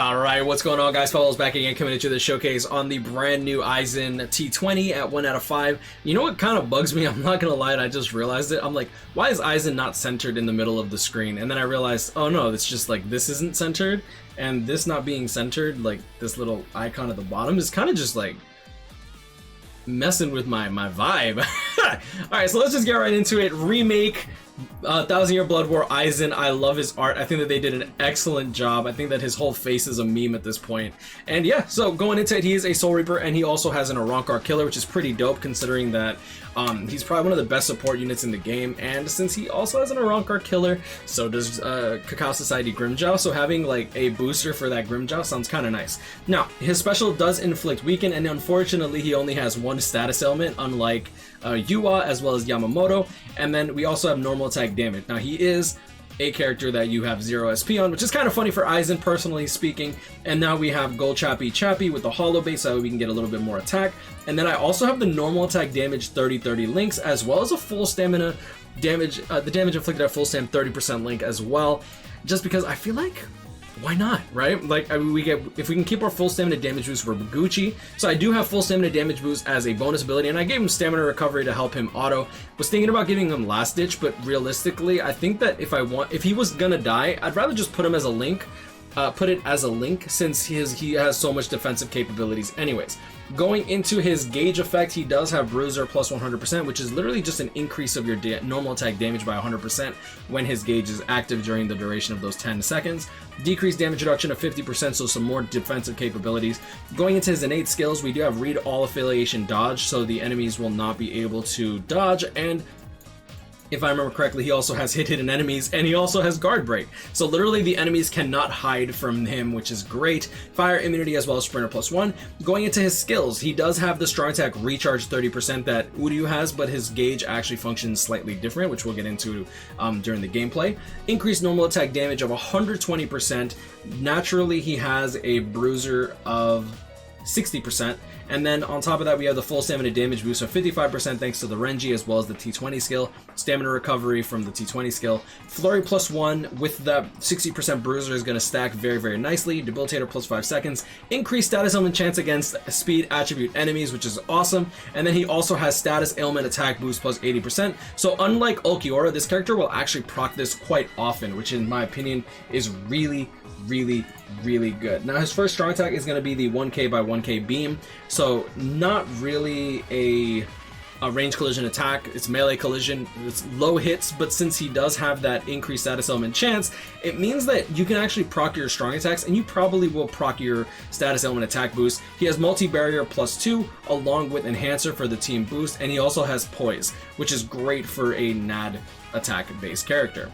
Alright, what's going on, guys? Follows back again, coming into the showcase on the brand new Aizen T20 at 1 out of 5. You know what kind of bugs me? I'm not gonna lie, I just realized it. I'm like, why is Aizen not centered in the middle of the screen? And then I realized, oh no, it's just like this isn't centered, and this not being centered, like this little icon at the bottom, is kind of just like messing with my vibe. Alright, so let's just get right into it. Remake 1000 Year Blood War Aizen. I love his art. I think that they did an excellent job. I think that his whole face is a meme at this point. And yeah, so going into it, he is a Soul Reaper, and he also has an Arankar Killer, which is pretty dope considering that he's probably one of the best support units in the game. And since he also has an Arankar Killer, so does Cacao Society Grimmjow. So having like a booster for that Grimmjow sounds kind of nice. Now, his special does inflict weaken, and unfortunately he only has one status ailment, unlike Yua as well as Yamamoto. And then we also have normal attack damage. Now, he is a character that you have 0 SP on, which is kind of funny for Aizen, personally speaking. And now we have Gold Chappy with the hollow base, so we can get a little bit more attack. And then I also have the normal attack damage 30-30 links, as well as a full stamina damage, the damage inflicted at full stam 30% link as well, just because I feel like, why not, right? Like, I mean, if we can keep our full stamina damage boost for Gucci. So I do have full stamina damage boost as a bonus ability, and I gave him stamina recovery to help him auto. Was thinking about giving him last ditch, but realistically, I think that if he was gonna die, I'd rather just put him as a link, since he has so much defensive capabilities anyways. Going into his gauge effect, he does have Bruiser plus 100%, which is literally just an increase of your normal attack damage by 100% when his gauge is active during the duration of those 10 seconds. Decreased damage reduction of 50%, so some more defensive capabilities. Going into his innate skills, we do have Read All Affiliation Dodge, so the enemies will not be able to dodge, and if I remember correctly, he also has hidden enemies, and he also has guard break. So literally the enemies cannot hide from him, which is great. Fire immunity as well as sprinter plus 1. Going into his skills, he does have the strong attack recharge 30% that Uryu has, but his gauge actually functions slightly different, which we'll get into during the gameplay. Increased normal attack damage of 120%. Naturally, he has a bruiser of 60%. And then on top of that, we have the full stamina damage boost of 55% thanks to the Renji as well as the T20 skill, stamina recovery from the T20 skill, flurry plus 1 with that 60% bruiser is going to stack very, very nicely, debilitator plus 5 seconds, increased status ailment chance against speed attribute enemies, which is awesome. And then he also has status ailment attack boost plus 80%. So unlike Ulquiorra, this character will actually proc this quite often, which in my opinion is really good. Now his first strong attack is going to be the 1k by 1k beam, so not really a range collision attack. It's melee collision, it's low hits, but since he does have that increased status element chance, it means that you can actually proc your strong attacks, and you probably will proc your status element attack boost. He has multi-barrier plus 2 along with enhancer for the team boost, and he also has poise, which is great for a NAD attack based character.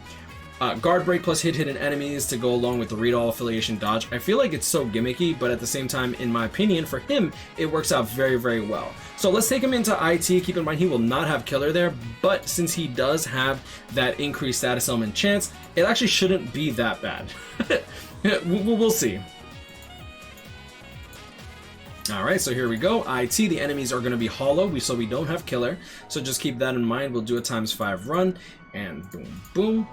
Guard break plus hidden enemies to go along with the Read All Affiliation Dodge. I feel like it's so gimmicky, but at the same time, in my opinion, for him, it works out very, very well. So let's take him into IT. Keep in mind, he will not have Killer there, but since he does have that increased status element chance, it actually shouldn't be that bad. We'll see. Alright, so here we go. IT, the enemies are going to be hollow, so we don't have Killer. So just keep that in mind. We'll do a ×5 run, and boom, boom.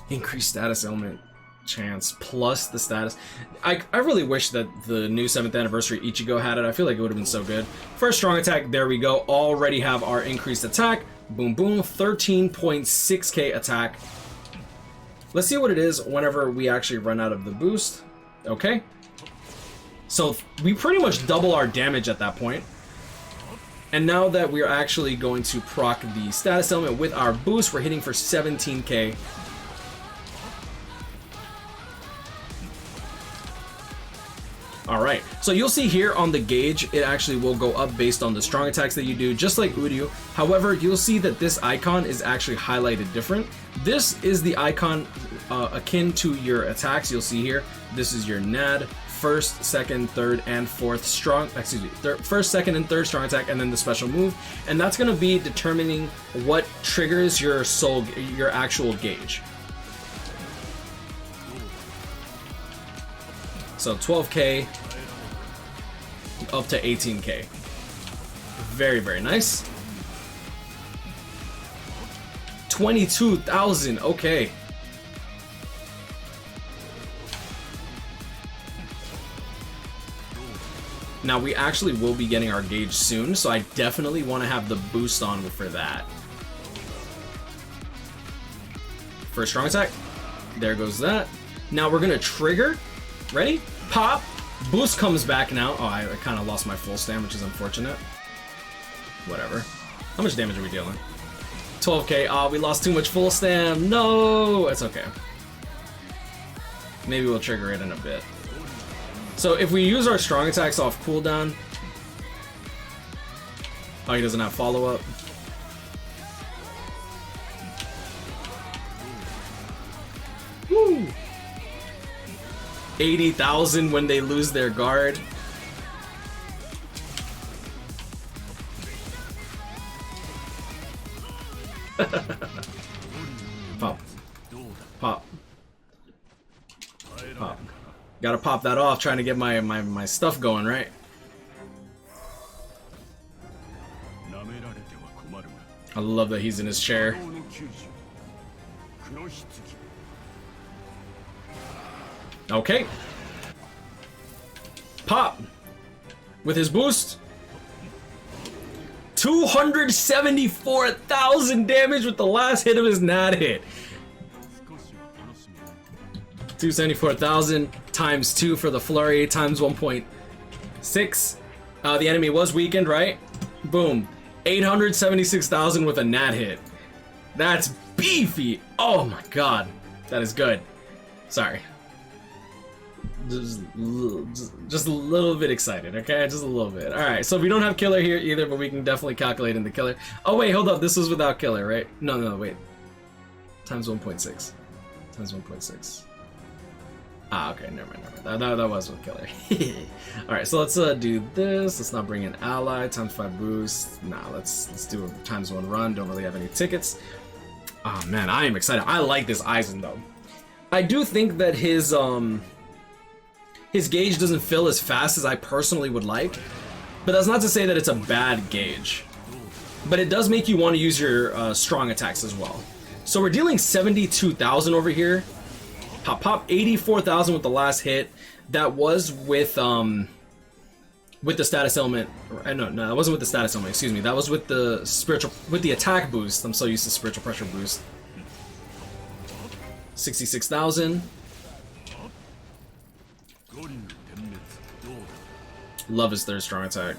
Increased status element chance plus the status. I really wish that the new 7th anniversary Ichigo had it. I feel like it would have been so good. First strong attack, there we go. Already have our increased attack. Boom, boom. 13.6k attack. Let's see what it is whenever we actually run out of the boost. Okay. So we pretty much double our damage at that point. And now that we're actually going to proc the status element with our boost, we're hitting for 17k. Alright, so you'll see here on the gauge, it actually will go up based on the strong attacks that you do, just like Uryu. However, you'll see that this icon is actually highlighted different. This is the icon akin to your attacks. You'll see here, this is your NAD, first, second, third, and fourth strong, first, second, and third strong attack, and then the special move. And that's going to be determining what triggers your actual gauge. So 12k up to 18k. Very, very nice. 22,000, okay. Now, we actually will be getting our gauge soon, so I definitely want to have the boost on for that. First strong attack. There goes that. Now we're going to trigger. Ready? Pop. Boost comes back now. Oh, I kind of lost my full stam, which is unfortunate. Whatever. How much damage are we dealing? 12k. Oh, we lost too much full stam. No! It's okay. Maybe we'll trigger it in a bit. So if we use our strong attacks off cooldown... Oh, he doesn't have follow-up. Woo! 80,000 when they lose their guard. Pop. Pop. Pop. Gotta pop that off, trying to get my stuff going, right? I love that he's in his chair. Okay. Pop. With his boost. 274,000 damage with the last hit of his nat hit. 274,000 times 2 for the flurry times 1.6. The enemy was weakened, right? Boom. 876,000 with a nat hit. That's beefy. Oh my god. That is good. Sorry. Just a little bit excited, okay? Just a little bit. Alright, so we don't have killer here either, but we can definitely calculate in the killer. Oh wait, hold up. This was without killer, right? No, wait. Times 1.6. Times 1.6. Ah, okay, never mind. That was with killer. Alright, so let's do this. Let's not bring in ally. Times 5 boost. Nah, let's do a times 1 run. Don't really have any tickets. Oh man, I am excited. I like this Aizen though. I do think that his gauge doesn't fill as fast as I personally would like, but that's not to say that it's a bad gauge. But it does make you want to use your strong attacks as well. So we're dealing 72,000 over here. Pop, 84,000 with the last hit. That was with the status element. No, that wasn't with the status element. Excuse me. That was with the attack boost. I'm so used to spiritual pressure boost. 66,000. Love his third strong attack.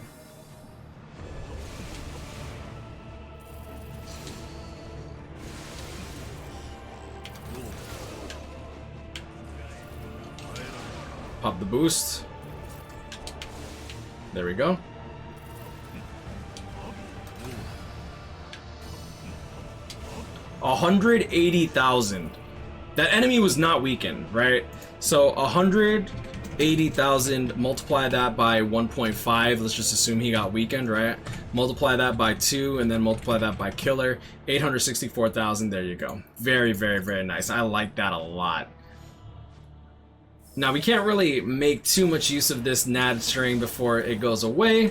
Pop the boost. There we go. $180,000. That enemy was not weakened, right? So 180,000, multiply that by 1.5. Let's just assume he got weakened, right? Multiply that by 2, and then multiply that by killer. 864,000. There you go. Very, very, very nice. I like that a lot. Now we can't really make too much use of this nat string before it goes away.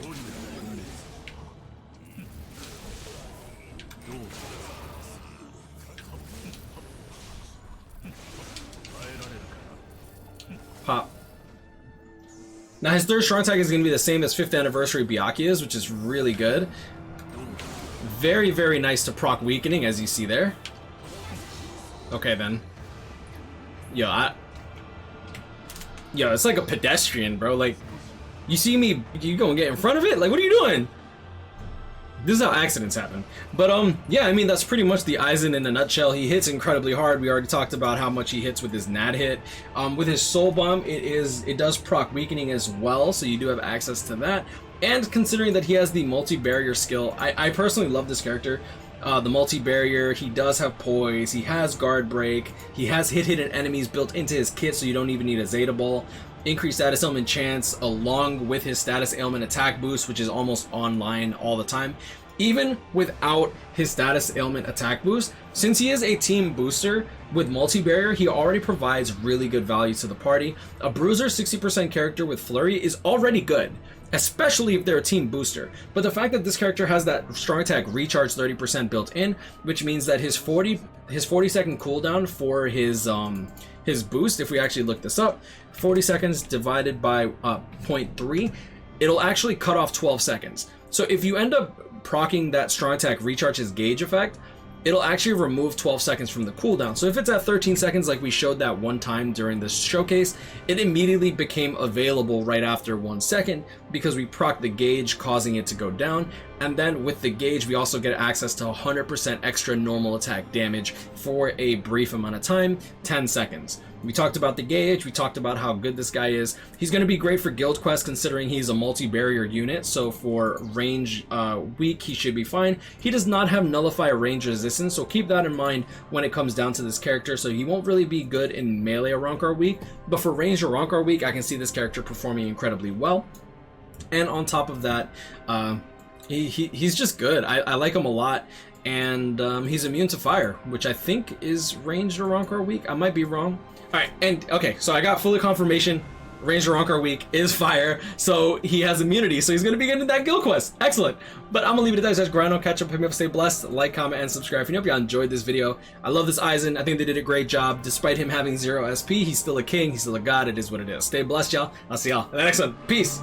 Pop. Now his third strong attack is going to be the same as 5th anniversary Byakuya's, which is really good. Very, very nice to proc weakening, as you see there. Okay then. Yo, it's like a pedestrian, bro. Like, you see me, you go and get in front of it? Like, what are you doing? This is how accidents happen. But, yeah, I mean, that's pretty much the Aizen in a nutshell. He hits incredibly hard. We already talked about how much he hits with his nat hit. With his soul bomb, it does proc weakening as well, so you do have access to that. And considering that he has the multi-barrier skill, I personally love this character. The multi-barrier, he does have poise, he has guard break, he has hidden enemies built into his kit, so you don't even need a Zeta Ball. Increased status ailment chance along with his status ailment attack boost, which is almost online all the time. Even without his status ailment attack boost, since he is a team booster with multi-barrier, he already provides really good value to the party. A bruiser 60% character with flurry is already good, especially if they're a team booster. But the fact that this character has that strong attack recharge 30% built in, which means that his 40-second cooldown for his boost, if we actually look this up, 40 seconds divided by 0.3, it'll actually cut off 12 seconds. So if you end up proccing that strong attack recharge his gauge effect, it'll actually remove 12 seconds from the cooldown. So if it's at 13 seconds like we showed that one time during this showcase, it immediately became available right after 1 second because we procced the gauge, causing it to go down. And then with the gauge, we also get access to 100% extra normal attack damage for a brief amount of time, 10 seconds. We talked about the gauge, we talked about how good this guy is. He's going to be great for guild quests considering he's a multi-barrier unit, so for range weak, he should be fine. He does not have nullify range resistance, so keep that in mind when it comes down to this character, so he won't really be good in melee or Rankar weak, but for range or Rankar weak, I can see this character performing incredibly well. And on top of that, he's just good. I like him a lot. And he's immune to fire, which I think is ranged or Rankar weak. I might be wrong. Alright, and okay, so I got fully confirmation. Ranged or Rankar weak is fire, so he has immunity, so he's going to be getting that guild quest. Excellent. But I'm going to leave it at that. Guys, grind on, catch up, hit me up, stay blessed, like, comment, and subscribe. If you hope you enjoyed this video. I love this Aizen. I think they did a great job. Despite him having 0 SP, he's still a king, he's still a god. It is what it is. Stay blessed, y'all. I'll see y'all in the next one. Peace.